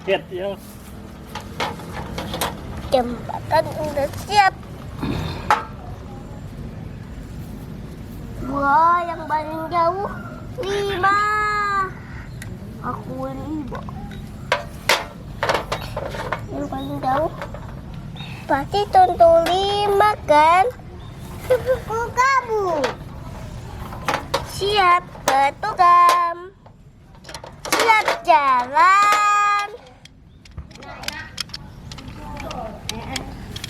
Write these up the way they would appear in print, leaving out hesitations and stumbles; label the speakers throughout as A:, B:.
A: Kaget ya.
B: Jembatan udah siap. Wah, yang paling jauh 5. Aku 5. Yang paling jauh pasti contoh 5 kan? Kamu siap bertukam, siap jalan.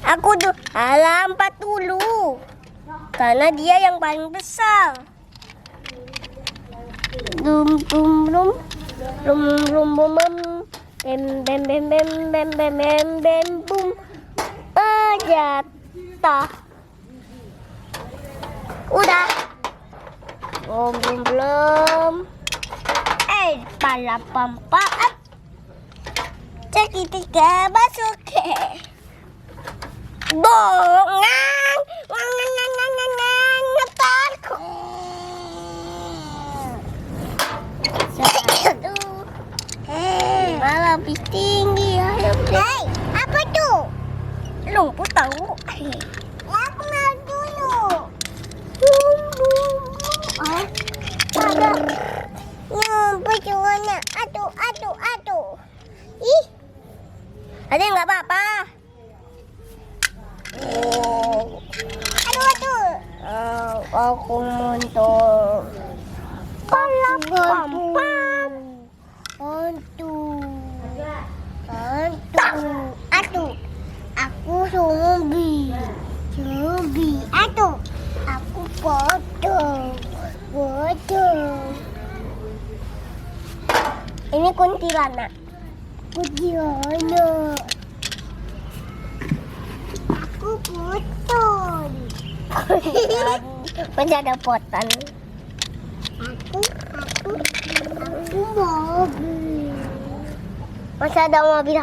B: Aku tuh alam 40 karena dia yang paling besar. Dum dum dum dum dum bum bum bem bem bem bem bem bem bem bem bum. Jatuh. Udah. Belum. Pala pampaat. Segitiga masuk. Bongang. Ngetarku. Satu. Malah lebih tinggi. Ayo. Hei, apa tuh? Lumpur tahu. Aku mau dulu. Ada nyumput warna. Aduh. Ih. Ada nggak apa-apa? Aduh. Aku mundur. Pam. Aduh. Aku zombie. Aduh. Aku bodoh. Ini kuntilanak. Aku putol. Masih ada potan. Aku mobil. Masih ada mobil.